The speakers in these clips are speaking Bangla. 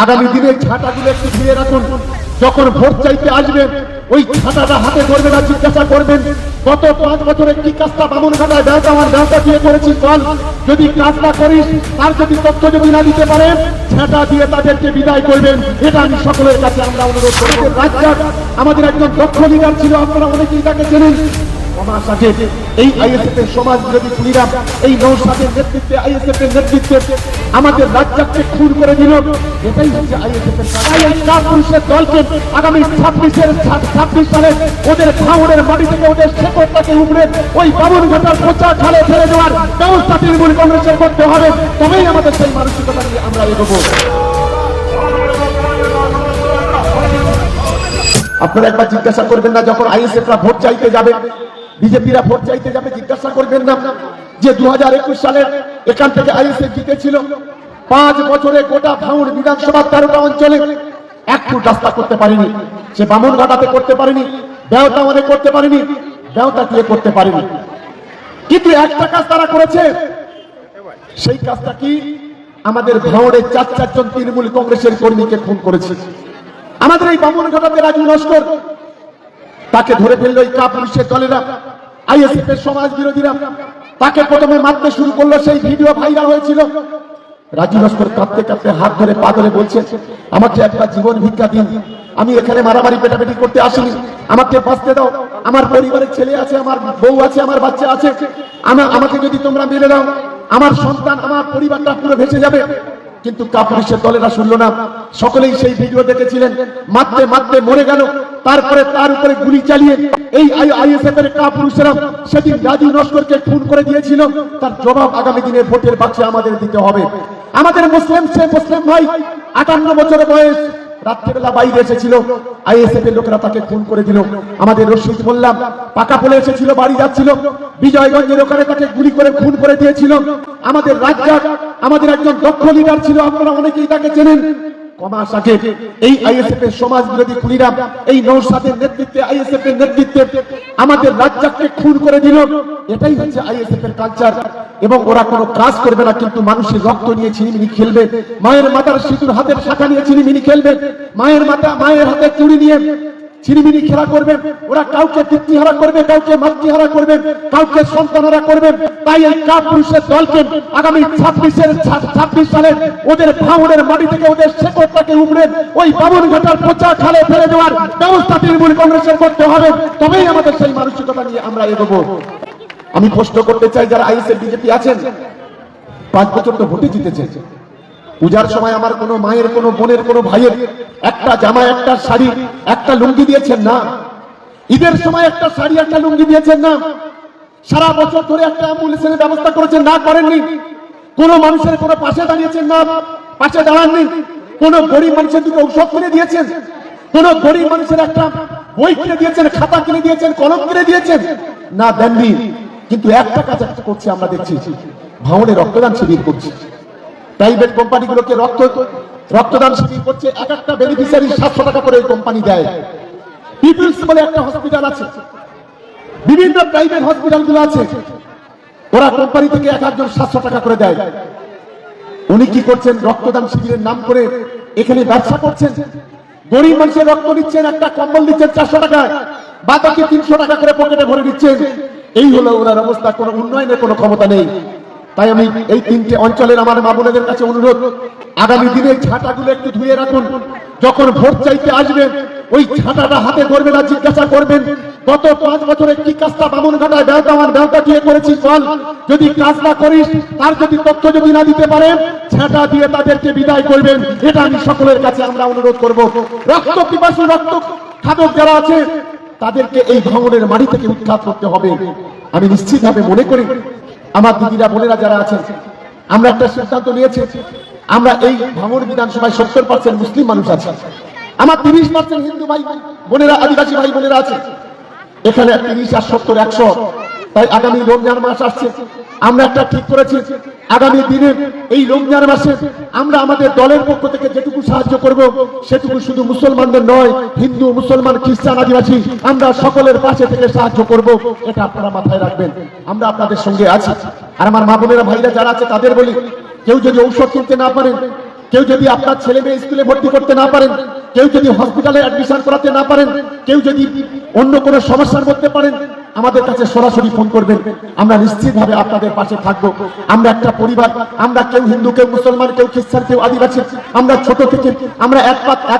আগামী দিনের ছাঁটাগুলো একটু ধুয়ে রাখুন। যখন ভোট চাইতে আসবেন ওই ছাঁটাটা হাতে ধরবেন আর জিজ্ঞাসা করবেন গত 5 বছরে কি কাজটা বামুনঘাটায় ব্যবসা দিয়ে করেছিস বল। যদি কাজ না করিস, তার যদি তথ্য যদি না দিতে পারেন, ছাঁটা দিয়ে তাদেরকে বিদায় করবেন। এটা আমি সকলের কাছে আমরা অনুরোধ করি। রাজ্জাক আমাদের একজন দক্ষ লিডার ছিল, আপনারা অনেকেই তাকে চেনেন। এই আইএসএফ এর সমাজ বিরোধী খুনিরা এই নওশাদের নেতৃত্বে, আইএসএফ এর নেতৃত্বে আমাদের রাজ্জাককে খুন করে দিল। এটাই হচ্ছে আইএসএফ এর কাজ। এই কাপুরুষের দলকে আগামী 26 সালে ওদের ভাঙনের মাটি থেকে ওদের শেকড়টাকে উপড়ে ওই বামুনঘাটার পচা খালে ফেলে দেওয়ার ব্যবস্থা তৃণমূল কংগ্রেসের করতে হবে। তবেই আমাদের সেই মানসিকতা নিয়ে আমরা এগোবো। আপনারা একবার জিজ্ঞাসা করবেন না, যখন আইএসএফরা ভোট চাইতে যাবে, বিজেপিরা ভোট চাইতে যাবে, জিজ্ঞাসা করবেন না যে 2021 সালে এখান থেকে আইএসএফ জিতেছিল। 5 বছরে গোটা ভাঙড় বিধানসভা 13টা অঞ্চলে এক ফুট রাস্তা করতে পারেনি। সে বামুনঘাটাতে করতে পারেনি, দেওতাওয়ানে করতে পারেনি, দেওতাটিয়ে করতে পারেনি। কিন্তু একটা কাজ তারা করেছে। সেই কাজটা কি? আমাদের ভাঙড়ে 4 জন তৃণমূল কংগ্রেসের কর্মীকে খুন করেছে। আমাদের এই বামুনঘাটাতে রাজু নস্কর, তাকে ধরে ফেললো এই কাপুরুষের দলেরা, আইএসএফ এর সমাজ বিরোধীরা। তাকে প্রথমে মারতে শুরু করলো, সেই ভিডিও ভাইরাল হয়েছিল। রাজু নস্কর কাঁদতে কাঁদতে হাত ধরে পা ধরে বলছে, আমাকে একটা জীবন ভিক্ষা দিন, আমি এখানে মারামারি পেটাপেটি করতে আসিনি, আমাকে বাঁচতে দাও। আমার পরিবারের ছেলে আছে, আমার বউ আছে, আমার বাচ্চা আছে, আমাকে যদি তোমরা মেরে দাও, আমার সন্তান, আমার পরিবারটা পুরো ভেসে যাবে। কিন্তু কাপুরুষের দলেরা শুনলো না। সকলেই সেই ভিডিও দেখেছিলেন। মারতে মারতে মরে গেল। তারপরে তার উপরে গুলি চালিয়ে এই আইএসএফ এর কাপুরুষেরা সেদিন রাজু নস্করকে খুন করে দিয়েছিল। তার জবাব আগামী দিনে ভোটের বাক্সে আমাদের দিতে হবে। আমাদের মুসলিম ভাই 58 বছর বয়স, রাত্রিবেলা বাইরে এসেছিল, আইএসএফ এর লোকেরা তাকে খুন করে দিল। আমাদের রশিদ মোল্লা পাকা পোলে এসেছিল, বাড়ি যাচ্ছিল, বিজয়গঞ্জের ওখানে তাকে গুলি করে খুন করে দিয়েছিল। আমাদের রাজ্জাক আমাদের একজন দক্ষ লিডার ছিল, আপনারা অনেকেই তাকে চেনেন। কমাস আগে এই আইএসএফ এর সমাজ বিরোধী খুনিরা এই নওশাদের নেতৃত্বে, আইএসএফ এর নেতৃত্বে আমাদের রাজ্জাককে খুন করে দিল। এটাই হচ্ছে আইএসএফ এর কালচার। এবং ওরা কোনো কাজ করবে না, কিন্তু মানুষের রক্ত নিয়ে ছিনিমিনি খেলবে। মায়ের মাথার সিঁদুর হাতের শাখা নিয়ে ছিনিমিনি খেলবে। মায়ের হাতে চুড়ি নিয়ে ছিনিমিনি খেলা করবে। ওরা কাউকে পিতৃহারা করবে, কাউকে মাতৃহারা করবে, কাউকে সন্তানহারা করবে। তাই এই কাপুরুষের দলকে আগামী 26 সালে ওদের ভাঙনের মাটি থেকে ওদের শেকড়টাকে উপড়ে ওই বামুনঘাটার পচা খালে ফেলে দেওয়ার ব্যবস্থা তৃণমূল কংগ্রেসের করতে হবে। তবেই আমাদের সেই মানসিকতা নিয়ে আমরা এগোবো। আমি প্রশ্ন করতে চাই, যারা আইএসএফ বিজেপি আছেন, 5 বছর তো ভোটে জিতেছে। পূজার সময় আমার কোনো মায়ের, কোনো বোনের, কোনো ভাইয়ের একটা জামা, একটা শাড়ি, একটা লুঙ্গি দিয়েছেন না। ঈদের সময় একটা শাড়ি, একটা লুঙ্গি দিয়েছেন না। সারা বছর ধরে একটা অ্যাম্বুলেন্সের ব্যবস্থা করেছেন না, করেননি। কোনো মানুষের কোনো পাশে দাঁড়িয়েছেন না, পাশে দাঁড়াননি। কোন গরিব মানুষের দুটো ঔষধ কিনে দিয়েছেন? কোন গরিব মানুষের একটা বই কিনে দিয়েছেন, খাতা কিনে দিয়েছেন, কলম কিনে দিয়েছেন? না, দেননি। কিন্তু একটা কাজ একটা করছে আমরা দেখছি, ভাঙড়ে রক্তদান শিবির করছে। প্রাইভেট কোম্পানিগুলোকে রক্তদান শিবির করছে। একটা বেনিফিশিয়ারি 700 টাকা করে কোম্পানি দেয়। পিপলস বলে একটা হসপিটাল আছে, বিভিন্ন প্রাইভেট হসপিটাল গুলো আছে, ওরা কোম্পানি থেকে একজন 700 টাকা করে দেয়। উনি কি করছেন? রক্তদান শিবিরের নাম করে এখানে ব্যবসা করছেন। গরিব মানুষের রক্ত দিচ্ছেন, একটা কম্বল দিচ্ছেন 400 টাকায়, বাকি 300 টাকা করে পকেটে ভরে দিচ্ছেন। এই হলো ওনার অবস্থা। কোনো উন্নয়নের কোনো ক্ষমতা নেই। তাই আমি এই 3টে অঞ্চলের আমার মা বোনেদের কাছে অনুরোধ, আগামী দিনের ছাঁটাগুলো একটু ধুয়ে রাখুন। যখন ভোট চাইতে আসবেন ওই ছাঁটাটা হাতে ধরবেন আর জিজ্ঞাসা করবেন গত 5 বছরে কি কাজটা বামুনঘাটায় ব্যবসা করেছিস বল। যদি কাজ না করিস, তার যদি তথ্য যদি না দিতে পারেন, ছাঁটা দিয়ে তাদেরকে বিদায় করবেন। এটা আমি সকলের কাছে আমরা অনুরোধ করব। রক্ত পিপাসু, রক্ত খাদক যারা আছে, তাদেরকে এই ভাঙনের মাটি থেকে উৎখাত করতে হবে। আমি নিশ্চিতভাবে মনে করি আমার দিদিরা, বোনেরা যারা আছেন, আমরা একটা সিদ্ধান্ত নিয়েছি। আমরা এই ভাঙড় বিধানসভায় 70% মুসলিম মানুষ আছে, আমার 30% হিন্দু ভাই বোনেরা, আদিবাসী ভাই বোনেরা আছে। এখানে 30 আর 70 100। তাই আগামী রমজান মাস আসছে, আমরা একটা ঠিক করেছি, আগামী দিনে এই রমজান মাসে আমরা আমাদের দলের পক্ষ থেকে যেটুকু সাহায্য করব, সেটুকু শুধু মুসলমানদের নয়, হিন্দু, মুসলমান, খ্রিস্টান, আদিবাসী, আমরা সকলের পাশে থেকে সাহায্য করব। এটা আপনারা মাথায় রাখবেন। আমরা আপনাদের সঙ্গে আছি। আর আমার মা বোনেরা, ভাইরা যারা আছে, তাদের বলি, কেউ যদি ঔষধ কিনতে না পারেন, কেউ যদি আপনার ছেলে মেয়ে স্কুলে ভর্তি করতে না পারেন, কেউ যদি হসপিটালে অ্যাডমিশন করাতে না পারেন, কেউ যদি অন্য কোনো সমস্যার মধ্যে পারেন, আমাদের কাছে সরাসরি ফোন করবেন। আমরা নিশ্চিতভাবে আপনাদের পাশে থাকবো। আমরা একটা পরিবার, আমরা কেউ হিন্দু, কেউ মুসলমান, কেউ খ্রিস্টান, কেউ আদিবাসী। আমরা ছোট থেকে আমরা এক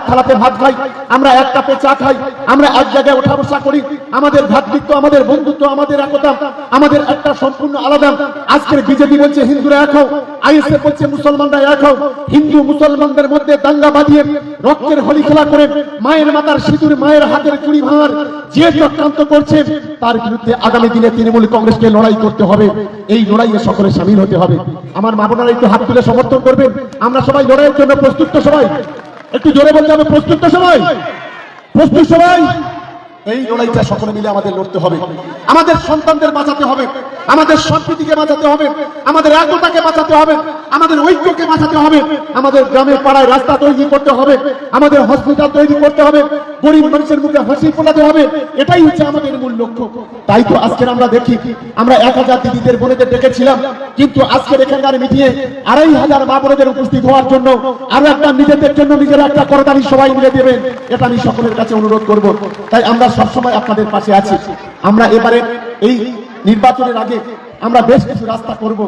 থালাতে ভাত খাই, আমরা এক কাপে চা খাই, আমরা এক জায়গায় ওঠা বসা করি। আমাদের ভ্রাতৃত্ব, আমাদের বন্ধুত্ব, আমাদের একতা, আমাদের একটা সম্পূর্ণ আলাদা। আজকের বিজেপি বলছে হিন্দুরা এক হও, আইএসএফ বলছে মুসলমানরা এক হও। হিন্দু মুসলমানদের মধ্যে দাঙ্গা বাঁধিয়ে রক্তের হোলি খেলা করে মায়ের মাথার সিঁদুর, মায়ের হাতের চুড়ি ভাঙার যে চক্রান্ত করছে, তার বিরুদ্ধে আগামী দিনে তৃণমূল কংগ্রেসকে লড়াই করতে হবে। এই লড়াইয়ে সকলে সামিল হতে হবে। আমার মা বোনেরা একটু হাত তুলে সমর্থন করবেন। আমরা সবাই লড়াইয়ের জন্য প্রস্তুত তো? সবাই একটু জোরে বলতে হবে, প্রস্তুত তো সবাই? প্রস্তুত সবাই? এই লড়াইটা সকলে মিলে আমাদের লড়তে হবে। আমাদের সন্তানদের বাঁচাতে হবে, আমাদের সম্প্রীতিকে বাঁচাতে হবে, আমাদের একতাকে বাঁচাতে হবে, আমাদের ঐক্যকে বাঁচাতে হবে, আমাদের গ্রামের পাড়ায় রাস্তা তৈরি করতে হবে, আমাদের হসপিটাল তৈরি করতে হবে, গরিব মানুষের মুখে হাসি ফোটাতে হবে। এটাই হচ্ছে আমাদের মূল লক্ষ্য। তাই তো আজকের আমরা দেখি, আমরা 1000 দিদিদের বোনেদের ডেকেছিলাম, কিন্তু আজকের এখানকার মিটিংয়ে 2500 মা বোনেদের উপস্থিত হওয়ার জন্য আরো একটা নিজেদের জন্য নিজের একটা করতালি সবাই মিলে দেবেন, এটা আমি সকলের কাছে অনুরোধ করব। তাই আমরা সবসময় আপনাদের পাশে আছি। আমরা এবারে এই নির্বাচনের আগে আমরা বেশ কিছু রাস্তা করব।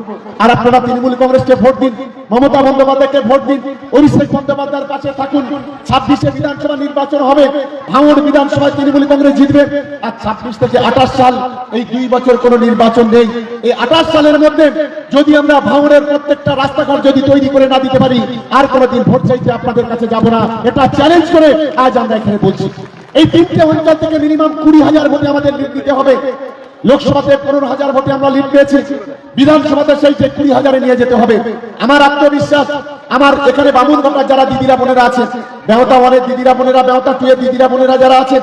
আর আপনারা তৃণমূল কংগ্রেসকে ভোট দিন, মমতা বন্দ্যোপাধ্যায়কে ভোট দিন, অভিষেক বন্দ্যোপাধ্যায়ের পাশে থাকুন। 26-এ বিধানসভা নির্বাচন হবে, ভাঙড় বিধানসভায় তৃণমূল কংগ্রেস জিতবে। আর 26 থেকে 28 সাল, এই 2 বছর কোনো নির্বাচন নেই। এই 28 সালের মধ্যে যদি আমরা ভাঙড়ের প্রত্যেকটা রাস্তাঘাট যদি তৈরি করে না দিতে পারি, আর কোনোদিন ভোট চাইতে আপনাদের কাছে যাব না। এটা চ্যালেঞ্জ করে আজ আমরা এখানে বলছি। এই 3টে অঞ্চল থেকে মিনিমাম 20,000 ভোটে আমাদের লিড দিতে হবে। লোকসভাতে 15,000 ভোটে আমরা লিড পেয়েছি, বিধানসভাতে সেই 20,000-এ নিয়ে যেতে হবে। আমার আত্মবিশ্বাস, আমার এখানে বামুনঘাটার যারা দিদিরা বোনেরা আছে, বেহতা 1-এর দিদিরা বোনেরা, বেহতা 2-এর দিদিরা বোনেরা যারা আছে,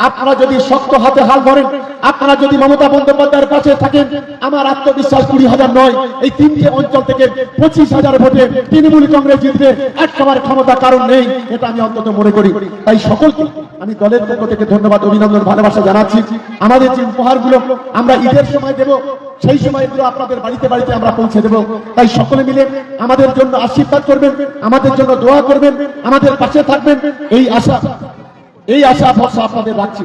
আপনারা যদি শক্ত হাতে হাল ধরেন, আপনারা যদি মমতা বন্দ্যোপাধ্যায়ের পাশে থাকেন, আমার আত্মবিশ্বাস 20,000 নয়, এই 3টে অঞ্চল থেকে 25,000 ভোটে তৃণমূল কংগ্রেস জিতবে। একেবারে ক্ষমতা কারণ নেই, এটা আমি অন্তত মনে করি। তাই সকলকে আমি দলের পক্ষ থেকে ধন্যবাদ, অভিনন্দন, ভালোবাসা জানাচ্ছি। আমাদের যে উপহারগুলো আমরা ঈদের সময় দেব, সেই সময় এগুলো আপনাদের বাড়িতে বাড়িতে আমরা পৌঁছে দেব। তাই সকলে মিলে আমাদের জন্য আশীর্বাদ করবেন, আমাদের জন্য দোয়া করবেন, আমাদের পাশে থাকবেন, এই আশা ভরসা আপনাদের রাখছি।